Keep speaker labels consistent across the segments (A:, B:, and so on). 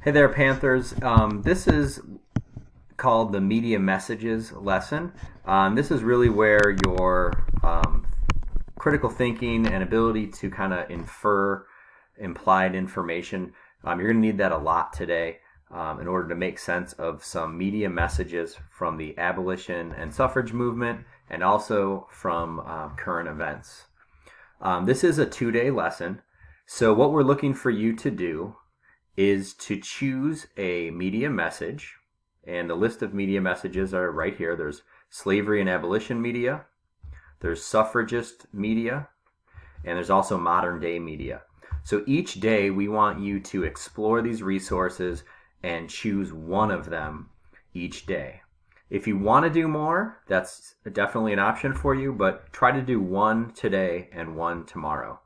A: Hey there, Panthers. This is called the Media Messages lesson. This is really where your critical thinking and ability to kind of infer implied information, you're going to need that a lot today in order to make sense of some media messages from the abolition and suffrage movement and also from current events. This is a 2-day lesson. So what we're looking for you to do is to choose a media message, and the list of media messages are right here. There's slavery and abolition media, there's suffragist media, and there's also modern day media. So each day we want you to explore these resources and choose one of them each day. If you want to do more, that's definitely an option for you, but try to do one today and one tomorrow.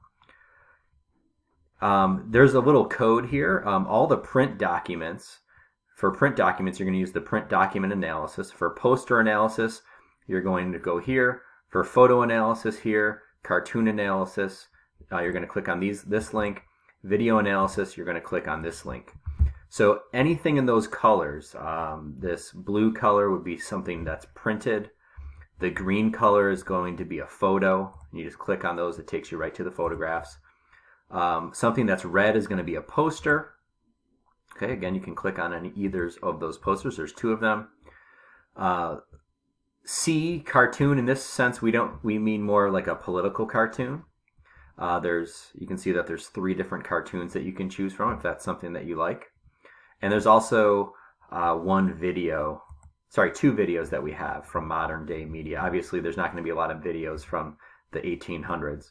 A: There's a little code here. All the print documents, for print documents, you're going to use the print document analysis. For poster analysis, you're going to go here. For photo analysis here, cartoon analysis, you're going to click on this link. Video analysis, you're going to click on this link. So anything in those colors, this blue color would be something that's printed. The green color is going to be a photo. You just click on those, it takes you right to the photographs. Something that's red is going to be a poster. Okay, again, you can click on any either of those posters. There's 2 of them. C, cartoon. In this sense, we mean more like a political cartoon. You can see that there's 3 different cartoons that you can choose from if that's something that you like. And there's also 2 videos that we have from modern day media. Obviously, there's not going to be a lot of videos from the 1800s.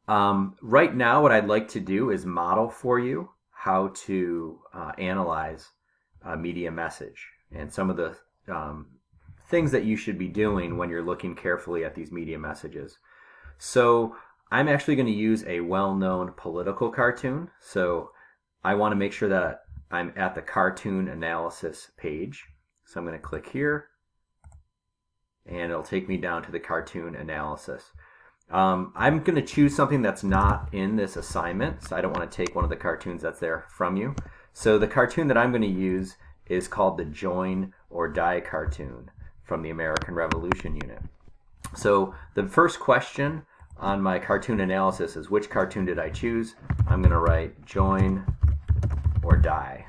A: Right now, what I'd like to do is model for you how to analyze a media message and some of the things that you should be doing when you're looking carefully at these media messages. So I'm actually going to use a well-known political cartoon. So I want to make sure that I'm at the cartoon analysis page. So I'm going to click here, and it'll take me down to the cartoon analysis. I'm going to choose something that's not in this assignment, so I don't want to take one of the cartoons that's there from you. So the cartoon that I'm going to use is called the Join or Die cartoon from the American Revolution unit. So the first question on my cartoon analysis is, which cartoon did I choose? I'm going to write Join or Die.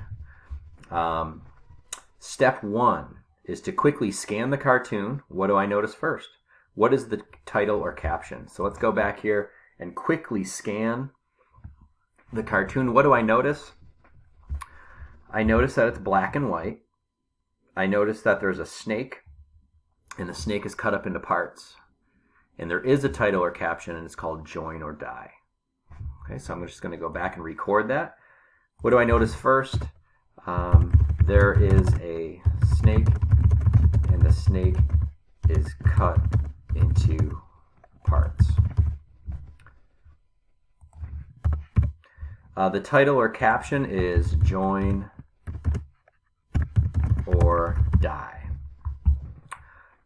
A: Step 1 is to quickly scan the cartoon. What do I notice first? What is the title or caption? So let's go back here and quickly scan the cartoon. What do I notice? I notice that it's black and white. I notice that there's a snake, and the snake is cut up into parts. And there is a title or caption, and it's called Join or Die. Okay, so I'm just going to go back and record that. What do I notice first? There is a snake, and the snake is cut into parts. The title or caption is Join or Die.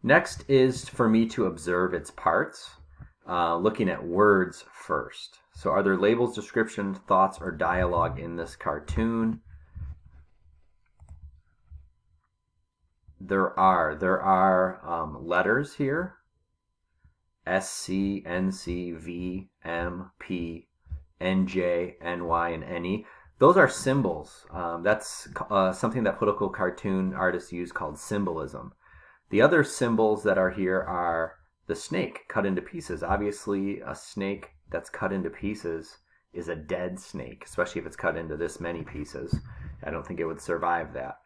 A: Next is for me to observe its parts, looking at words first. So are there labels, descriptions, thoughts, or dialogue in this cartoon? There are letters here. S, C, N, C, V, M, P, N, J, N, Y, and N, E. Those are symbols. That's something that political cartoon artists use called symbolism. The other symbols that are here are the snake cut into pieces. Obviously, a snake that's cut into pieces is a dead snake, especially if it's cut into this many pieces. I don't think it would survive that.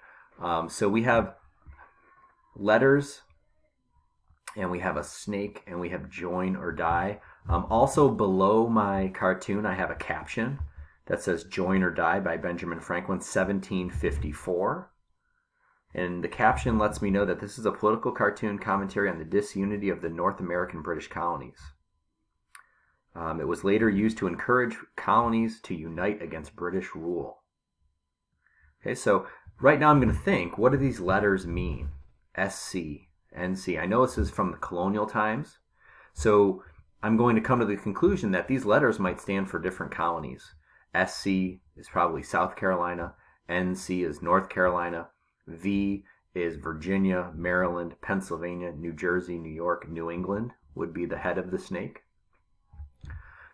A: So we have letters, and we have a snake, and we have Join or Die. Also below my cartoon, I have a caption that says Join or Die by Benjamin Franklin, 1754. And the caption lets me know that this is a political cartoon commentary on the disunity of the North American British colonies. It was later used to encourage colonies to unite against British rule. Okay, so right now I'm going to think, what do these letters mean? SC, NC. I know this is from the colonial times, so I'm going to come to the conclusion that these letters might stand for different colonies. SC is probably South Carolina. NC is North Carolina. V is Virginia, Maryland, Pennsylvania, New Jersey, New York, New England would be the head of the snake.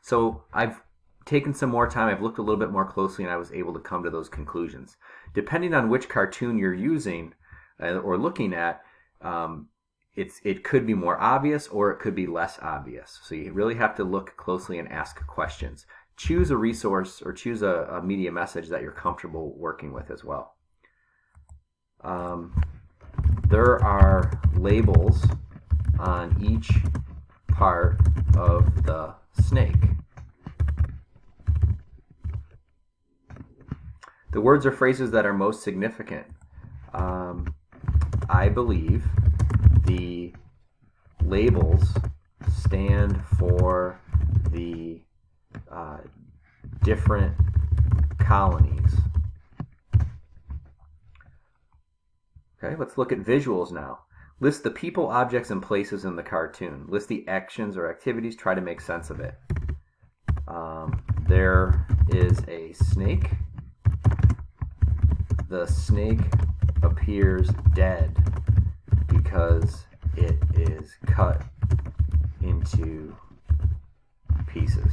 A: So I've taken some more time, I've looked a little bit more closely, and I was able to come to those conclusions. Depending on which cartoon you're using or looking at, it could be more obvious or it could be less obvious. So you really have to look closely and ask questions. Choose a resource or choose a media message that you're comfortable working with as well. There are labels on each part of the snake. The words or phrases that are most significant. I believe the labels stand for the different colonies. Okay, let's look at visuals now. List the people, objects, and places in the cartoon. List the actions or activities. Try to make sense of it. There is a snake. The snake appears dead because it is cut into pieces.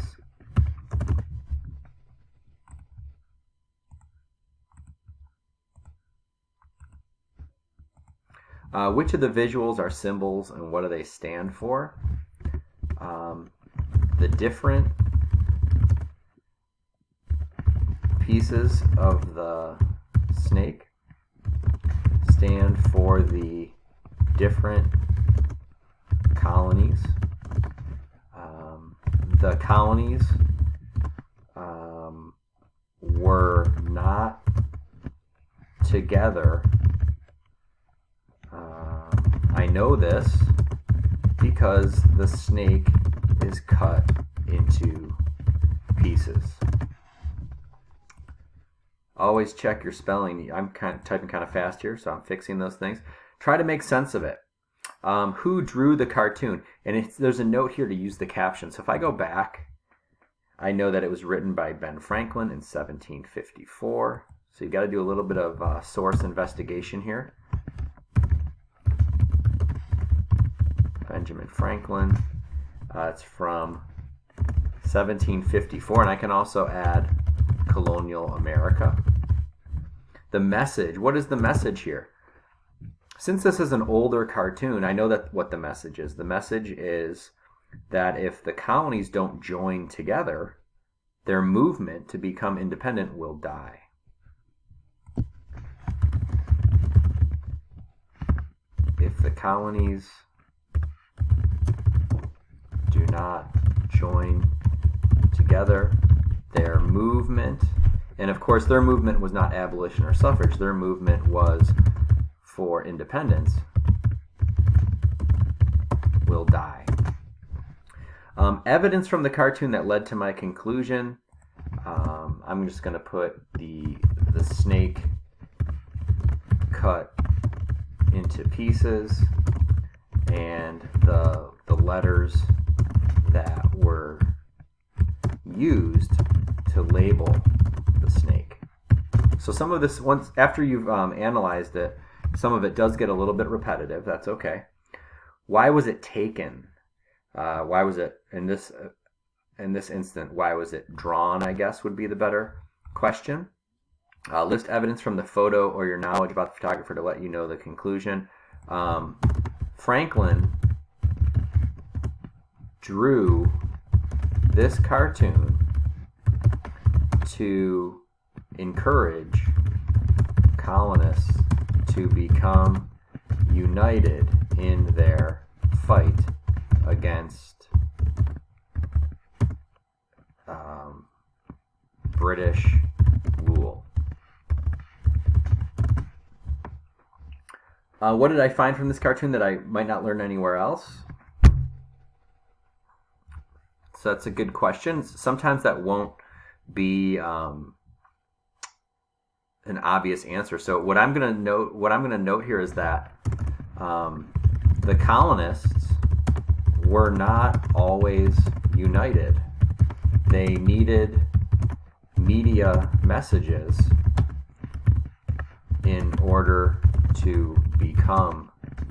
A: Which of the visuals are symbols and what do they stand for? The different pieces of the snake stand for the different colonies. The colonies were not together. I know this because the snake is cut into pieces. Always check your spelling. I'm typing kind of fast here, so I'm fixing those things. Try to make sense of it. Who drew the cartoon? And there's a note here to use the caption. So if I go back, I know that it was written by Ben Franklin in 1754. So you got to do a little bit of source investigation here. Benjamin Franklin. It's from 1754, and I can also add colonial America. The message. What is the message here? Since this is an older cartoon, I know that what the message is. The message is that if the colonies don't join together, their movement to become independent will die. If the colonies do not join together, their movement, and of course their movement was not abolition or suffrage, their movement was for independence, will die. Evidence from the cartoon that led to my conclusion. I'm just going to put the snake cut into pieces and the letters that were used to label the snake. So some of this, once after you've analyzed it, some of it does get a little bit repetitive. That's okay. Why was it taken? Why was it in this instant? Why was it drawn? I guess would be the better question. List evidence from the photo or your knowledge about the photographer to let you know the conclusion. Franklin drew this cartoon to encourage colonists to become united in their fight against British rule. What did I find from this cartoon that I might not learn anywhere else? So that's a good question. Sometimes that won't be an obvious answer. So what I'm going to note here is that the colonists were not always united. They needed media messages in order to become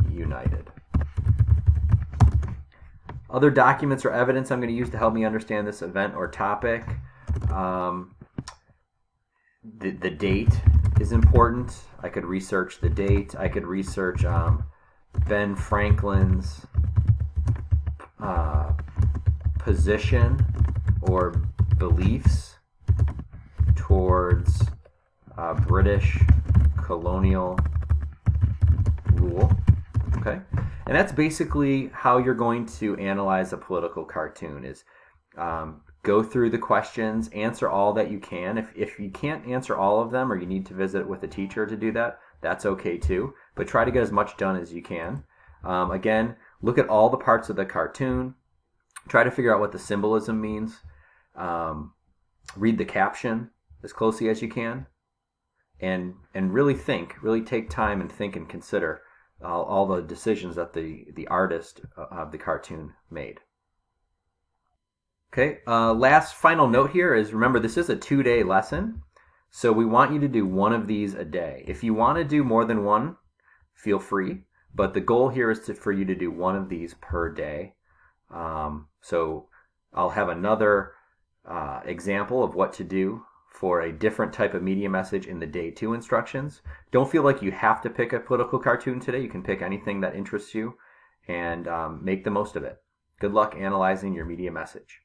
A: united. Other documents or evidence I'm going to use to help me understand this event or topic. The date is important. I could research the date. I could research Ben Franklin's position or beliefs towards British colonial rule. Okay, and that's basically how you're going to analyze a political cartoon. Is go through the questions, answer all that you can. If you can't answer all of them, or you need to visit with a teacher to do that, that's okay too. But try to get as much done as you can. Again, look at all the parts of the cartoon. Try to figure out what the symbolism means. Read the caption as closely as you can, and really take time and think and consider all the decisions that the artist of the cartoon made. Okay, last final note here is, remember, this is a 2-day lesson, so we want you to do one of these a day. If you want to do more than one, feel free, but the goal here is for you to do one of these per day. So I'll have another example of what to do for a different type of media message in the day 2 instructions. Don't feel like you have to pick a political cartoon today. You can pick anything that interests you and make the most of it. Good luck analyzing your media message.